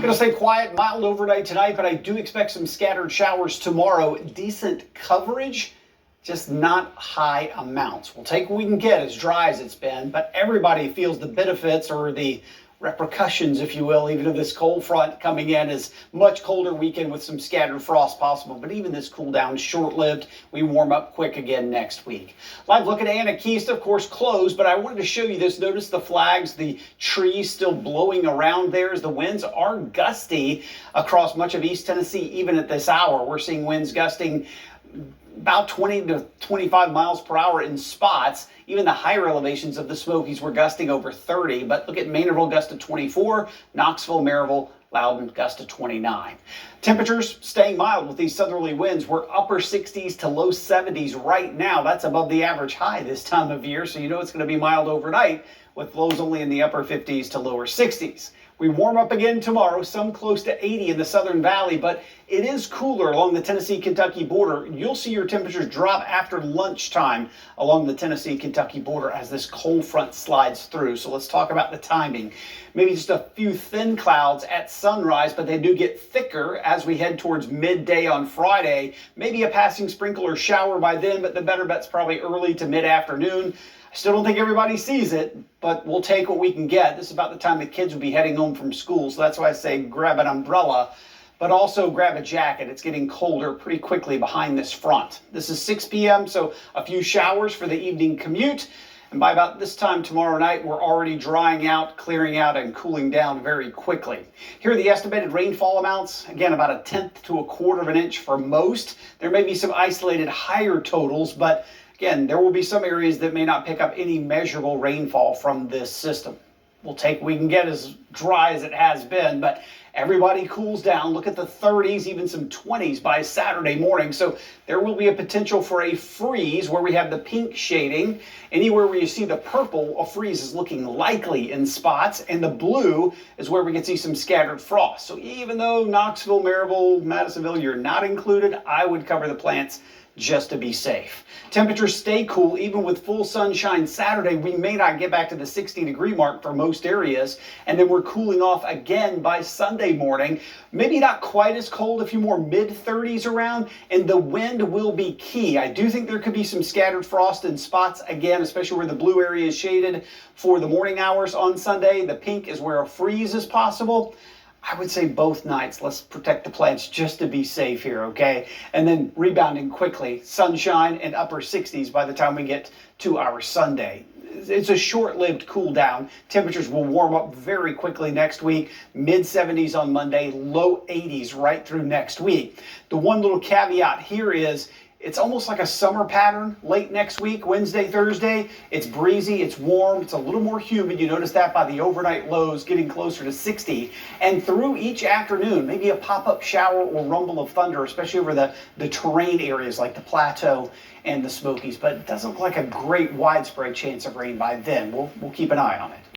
Going to stay quiet, mild overnight tonight, but I do expect some scattered showers tomorrow. Decent coverage, just not high amounts. We'll take what we can get, as dry as it's been, but everybody feels the benefits or the repercussions, if you will, even of this cold front coming in. Is much colder weekend with some scattered frost possible, but even this cool down is short-lived. We warm up quick again next week. Live look at Anakista, of course, closed, but I wanted to show you this. Notice the flags, the trees still blowing around there as the winds are gusty across much of East Tennessee. Even at this hour, we're seeing winds gusting about 20 to 25 miles per hour in spots. Even the higher elevations of the Smokies were gusting over 30, but look at Maynardville, gust to 24, Knoxville, Maryville, Loudon, gust to 29. Temperatures staying mild with these southerly winds. We're upper 60s to low 70s right now. That's above the average high this time of year, so you know it's going to be mild overnight with lows only in the upper 50s to lower 60s. We warm up again tomorrow, some close to 80 in the Southern Valley, but it is cooler along the Tennessee-Kentucky border. You'll see your temperatures drop after lunchtime along the Tennessee-Kentucky border as this cold front slides through. So let's talk about the timing. Maybe just a few thin clouds at sunrise, but they do get thicker as we head towards midday on Friday. Maybe a passing sprinkle or shower by then, but the better bet's probably early to mid-afternoon. I still don't think everybody sees it, but we'll take what we can get. This is about the time the kids will be heading home from school, so that's why I say grab an umbrella, but also grab a jacket. It's getting colder pretty quickly behind this front. This is 6 p.m., so a few showers for the evening commute. And by about this time tomorrow night, we're already drying out, clearing out, and cooling down very quickly. Here are the estimated rainfall amounts. Again, about 1/10 to 1/4 of an inch for most. There may be some isolated higher totals, but again, there will be some areas that may not pick up any measurable rainfall from this system. We'll take what we can get, as dry as it has been, but everybody cools down. Look at the 30s, even some 20s by Saturday morning. So there will be a potential for a freeze where we have the pink shading. Anywhere where you see the purple, a freeze is looking likely in spots, and the blue is where we can see some scattered frost. So even though Knoxville, Maryville, Madisonville, you're not included, I would cover the plants just to be safe. Temperatures stay cool even with full sunshine Saturday. We may not get back to the 60-degree mark for most areas, and then we're cooling off again by Sunday morning. Maybe not quite as cold, a few more mid-30s around, and the wind will be key. I do think there could be some scattered frost in spots again, especially where the blue area is shaded for the morning hours on Sunday. The pink is where a freeze is possible. I would say both nights, let's protect the plants just to be safe here, okay? And then rebounding quickly, sunshine and upper 60s by the time we get to our Sunday. It's a short-lived cool down. Temperatures will warm up very quickly next week. Mid-70s on Monday, low 80s right through next week. The one little caveat here is it's almost like a summer pattern late next week, Wednesday, Thursday. It's breezy, it's warm, it's a little more humid. You notice that by the overnight lows getting closer to 60. And through each afternoon, maybe a pop-up shower or rumble of thunder, especially over the terrain areas like the Plateau and the Smokies. But it doesn't look like a great widespread chance of rain by then. We'll keep an eye on it.